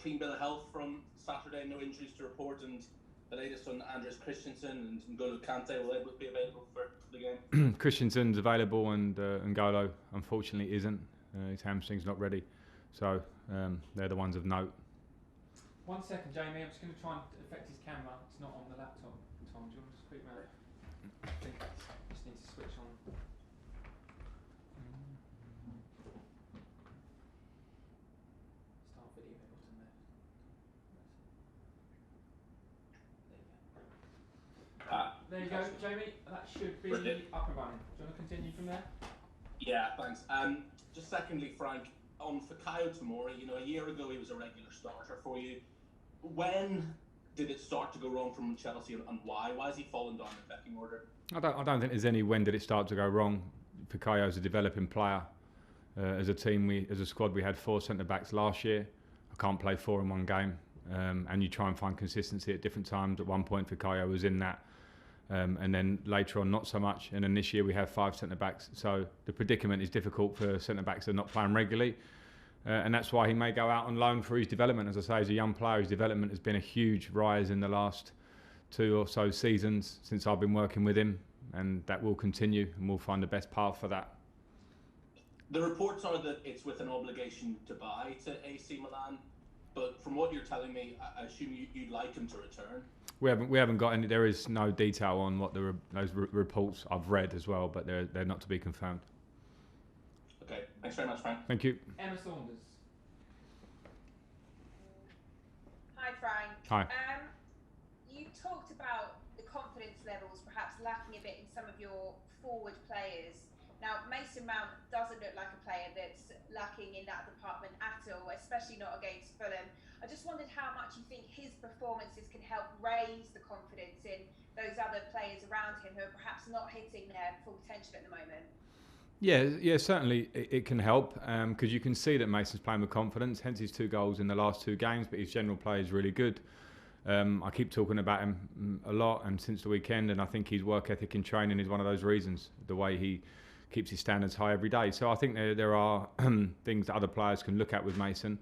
clean bill of health from Saturday, no injuries to report, and the latest on Andres Christensen and N'Golo Kanté will be available for the game. Christensen's available and N'Golo unfortunately isn't. His hamstring's not ready, so they're the ones of note. 1 second, Jamie. I'm just going to try and affect his camera. It's not on the laptop. Tom, do you want to just quick round? I think I just need to switch on. Start video button there. There you go, Jamie. That should be up and running. Do you want to continue from there? Yeah, thanks. Just secondly, Frank, on Fikayo Tomori, a year ago he was a regular starter for you. When did it start to go wrong from Chelsea, and why? Why has he fallen down the pecking order? I don't think there's any when did it start to go wrong. Fikayo's a developing player. As a team, as a squad, we had 4 centre-backs last year. I can't play 4 in one game. And you try and find consistency at different times. At one point, Fikayo was in that. And then later on, not so much. And then this year, we have 5 centre-backs. So the predicament is difficult for centre-backs that are not playing regularly. And that's why he may go out on loan for his development. As I say, as a young player, his development has been a huge rise in the last 2 or so seasons since I've been working with him. And that will continue, and we'll find the best path for that. The reports are that it's with an obligation to buy to AC Milan. But from what you're telling me, I assume you'd like him to return. We haven't got any. There is no detail on what those reports I've read as well, but they're not to be confirmed. Okay, thanks very much, Frank. Thank you. Emma Saunders. Hi, Frank. Hi. You talked about the confidence levels perhaps lacking a bit in some of your forward players. Now, Mason Mount doesn't look like a player that's lacking in that department at all, especially not against Fulham. I just wondered how much you think his performances can help raise the confidence in those other players around him who are perhaps not hitting their full potential at the moment. Yeah, certainly it can help because you can see that Mason's playing with confidence, hence his 2 goals in the last 2 games, but his general play is really good. I keep talking about him a lot and since the weekend, and I think his work ethic in training is one of those reasons, the way he keeps his standards high every day. So I think there are things that other players can look at with Mason.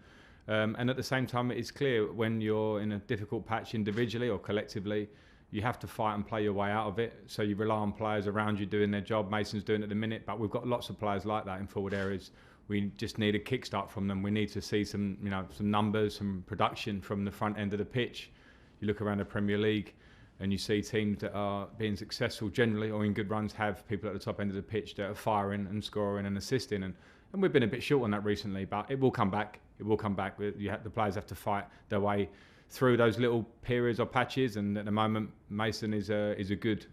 And at the same time, it's clear when you're in a difficult patch individually or collectively, you have to fight and play your way out of it. So you rely on players around you doing their job. Mason's doing it at the minute, but we've got lots of players like that in forward areas. We just need a kickstart from them. We need to see some numbers, some production from the front end of the pitch. You look around the Premier League and you see teams that are being successful generally or in good runs have people at the top end of the pitch that are firing and scoring and assisting. And we've been a bit short on that recently, but it will come back. It will come back. The players have to fight their way through those little periods or patches, and at the moment Mason is a good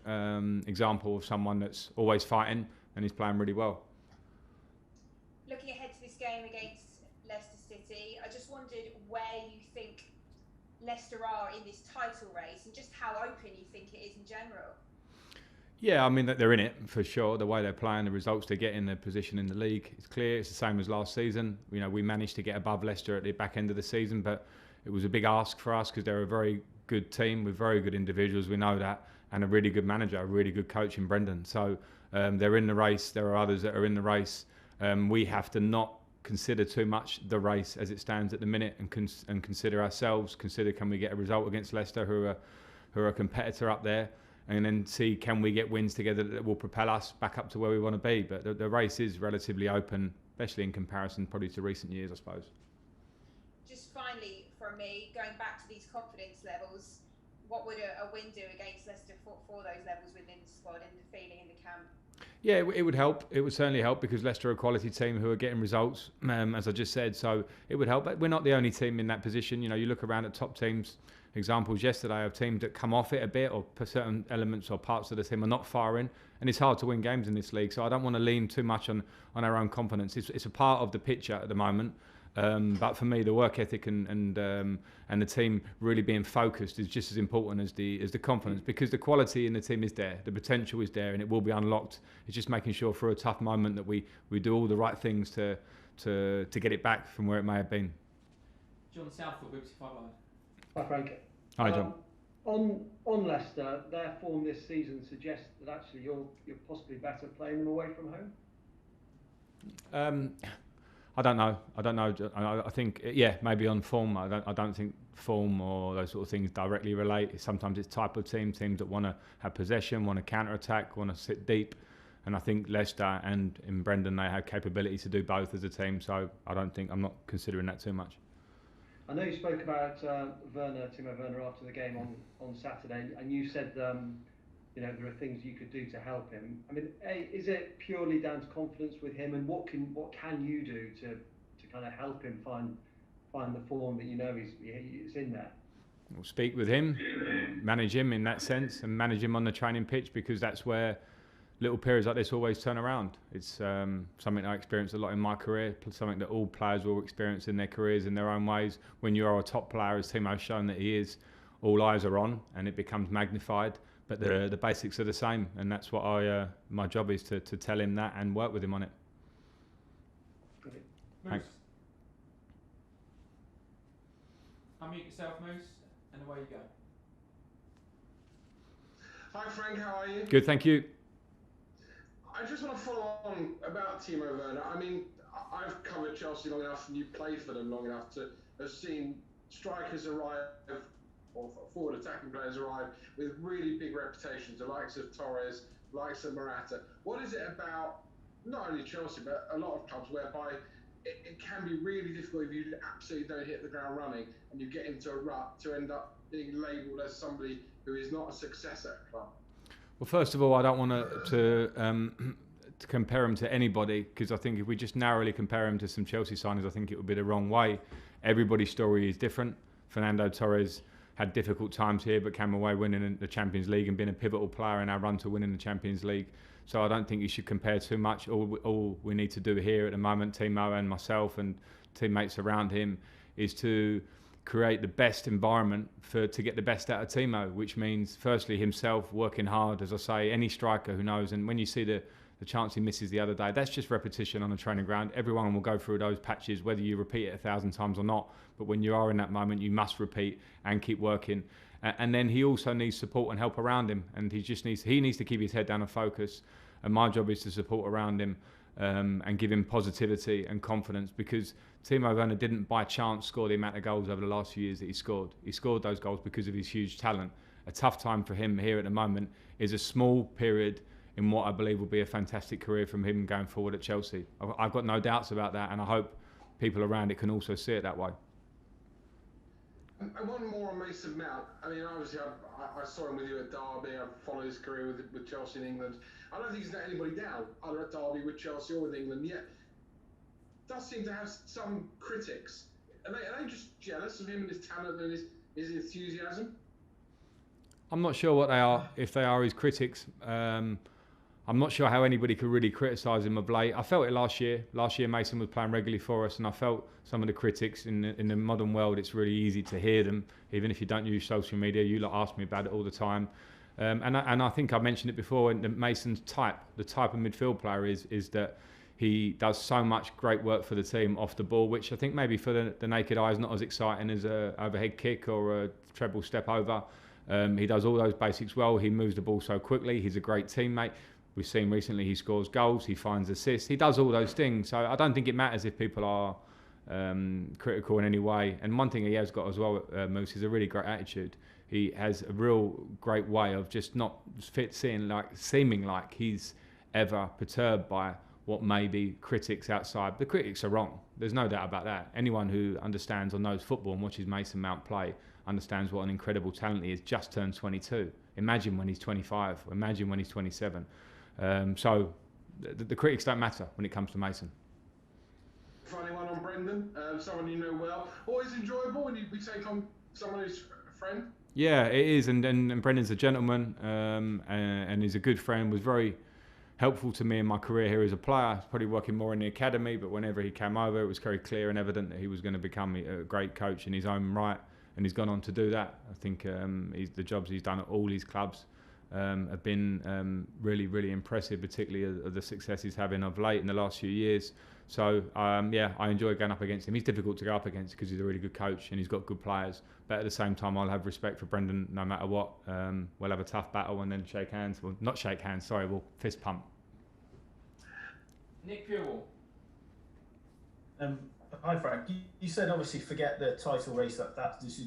example of someone that's always fighting and he's playing really well. Looking ahead to this game against Leicester City, I just wondered where you think Leicester are in this title race and just how open you think it is in general. Yeah, I mean they're in it for sure. The way they're playing, the results they're getting, their position in the league, it's clear. It's the same as last season. We managed to get above Leicester at the back end of the season, but it was a big ask for us because they're a very good team with very good individuals. We know that, and a really good manager, a really good coach in Brendan. So they're in the race. There are others that are in the race. We have to not consider too much the race as it stands at the minute, and consider ourselves. Consider can we get a result against Leicester, who are a competitor up there. And then see can we get wins together that will propel us back up to where we want to be. But the race is relatively open, especially in comparison probably to recent years, I suppose. Just finally, from me, going back to these confidence levels, what would a win do against Leicester for those levels within the squad and the feeling in the camp? Yeah, it would help. It would certainly help because Leicester are a quality team who are getting results, as I just said. So it would help. But we're not the only team in that position. You look around at top teams. Examples yesterday of teams that come off it a bit, or certain elements or parts of the team are not firing, and it's hard to win games in this league. So I don't want to lean too much on our own confidence. It's a part of the picture at the moment, but for me, the work ethic and the team really being focused is just as important as the confidence, because the quality in the team is there, the potential is there, and it will be unlocked. It's just making sure for a tough moment that we do all the right things to get it back from where it may have been. John Southwood, BBC 5 Live. Hi, Frank. Hi, John. On Leicester, their form this season suggests that actually you're possibly better playing them away from home. I don't know. I think, yeah, maybe on form. I don't think form or those sort of things directly relate. Sometimes it's type of teams that want to have possession, want to counter-attack, want to sit deep. And I think Leicester and in Brendan, they have capability to do both as a team. So I'm not considering that too much. I know you spoke about Timo Werner after the game on Saturday, and you said there are things you could do to help him. I mean, is it purely down to confidence with him, and what can you do to kind of help him find the form that he's in there? We'll speak with him, manage him in that sense, and manage him on the training pitch, because that's where little periods like this always turn around. It's something I experienced a lot in my career, something that all players will experience in their careers in their own ways. When you are a top player, as Timo's shown that he is, all eyes are on and it becomes magnified. But the basics are the same, and that's what my job is, to tell him that and work with him on it. Thanks. Unmute yourself, Moose, and away you go. Hi Frank, how are you? Good, thank you. I just want to follow on about Timo Werner. I mean, I've covered Chelsea long enough, and you played for them long enough to have seen strikers arrive, or forward attacking players arrive with really big reputations, the likes of Torres, likes of Morata. What is it about not only Chelsea but a lot of clubs whereby it can be really difficult if you absolutely don't hit the ground running and you get into a rut to end up being labelled as somebody who is not a success at a club? Well, first of all, I don't want to compare him to anybody, because I think if we just narrowly compare him to some Chelsea signings, I think it would be the wrong way. Everybody's story is different. Fernando Torres had difficult times here, but came away winning the Champions League and being a pivotal player in our run to winning the Champions League. So I don't think you should compare too much. All we need to do here at the moment, Timo and myself and teammates around him, is to create the best environment to get the best out of Timo, which means firstly himself working hard. As I say, any striker who knows, and when you see the chance he misses the other day, that's just repetition on a training ground. Everyone will go through those patches, whether you repeat it 1,000 times or not. But when you are in that moment, you must repeat and keep working. And then he also needs support and help around him, and he needs to keep his head down and focus. And my job is to support around him and give him positivity and confidence, because Timo Werner didn't by chance score the amount of goals over the last few years that he scored. He scored those goals because of his huge talent. A tough time for him here at the moment is a small period in what I believe will be a fantastic career from him going forward at Chelsea. I've got no doubts about that, and I hope people around it can also see it that way. And one more on Mason Mount. I mean, obviously, I saw him with you at Derby. I followed his career with Chelsea in England. I don't think he's let anybody down, either at Derby, with Chelsea, or with England yet. Does seem to have some critics. Are they just jealous of him and his talent and his enthusiasm? I'm not sure what they are, if they are his critics. I'm not sure how anybody could really criticise him of late. I felt it last year. Last year, Mason was playing regularly for us, and I felt some of the critics in the modern world. It's really easy to hear them, even if you don't use social media. You lot ask me about it all the time, and I think I mentioned it before. And Mason's the type of midfield player is that he does so much great work for the team off the ball, which I think maybe for the naked eye is not as exciting as a overhead kick or a treble step over. He does all those basics well. He moves the ball so quickly. He's a great teammate. We've seen recently he scores goals, he finds assists, he does all those things. So I don't think it matters if people are critical in any way. And one thing he has got as well, Moose, is a really great attitude. He has a real great way of just not seeming like he's ever perturbed by what may be critics outside. The critics are wrong. There's no doubt about that. Anyone who understands or knows football and watches Mason Mount play understands what an incredible talent he is. Just turned 22. Imagine when he's 25. Imagine when he's 27. So the critics don't matter when it comes to Mason. Funny one on Brendan, someone you know well. Always enjoyable when we take on someone who's a friend. Yeah, it is, and Brendan's a gentleman, and he's a good friend. Was very helpful to me in my career here as a player. Probably working more in the academy, but whenever he came over, it was very clear and evident that he was going to become a great coach in his own right, and he's gone on to do that. I think the jobs he's done at all these clubs have been really, really impressive, particularly of the success he's having of late in the last few years. So, I enjoy going up against him. He's difficult to go up against because he's a really good coach and he's got good players. But at the same time, I'll have respect for Brendan no matter what. We'll have a tough battle and then shake hands. Well, not shake hands, sorry, we'll fist pump. Nick Pewell. Hi Frank. You said obviously forget the title race. That's just,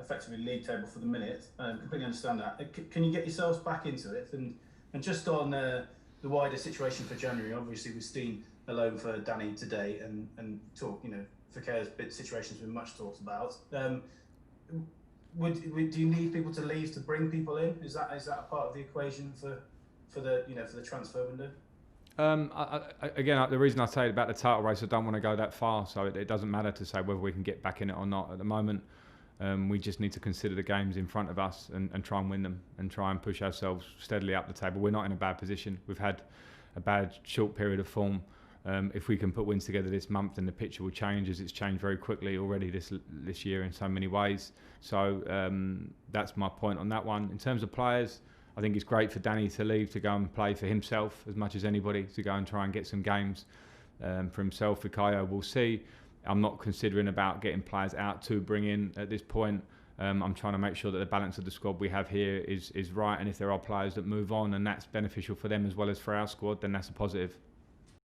effectively league table for the minute. Completely understand that. Can you get yourselves back into it? And just on the wider situation for January, obviously we've seen a loan for Danny today, and talk. For Kerr's situation's been much talked about. Do you need people to leave to bring people in? Is that a part of the equation for the transfer window? Again, the reason I say about the title race, I don't want to go that far, so it doesn't matter to say whether we can get back in it or not. At the moment, we just need to consider the games in front of us and try and win them and try and push ourselves steadily up the table. We're not in a bad position. We've had a bad short period of form. If we can put wins together this month, then the picture will change, as it's changed very quickly already this year in so many ways. So that's my point on that one. In terms of players, I think it's great for Danny to leave to go and play for himself as much as anybody, to go and try and get some games for himself. Fikayo, we'll see. I'm not considering about getting players out to bring in at this point. I'm trying to make sure that the balance of the squad we have here is right, and if there are players that move on and that's beneficial for them as well as for our squad, then that's a positive.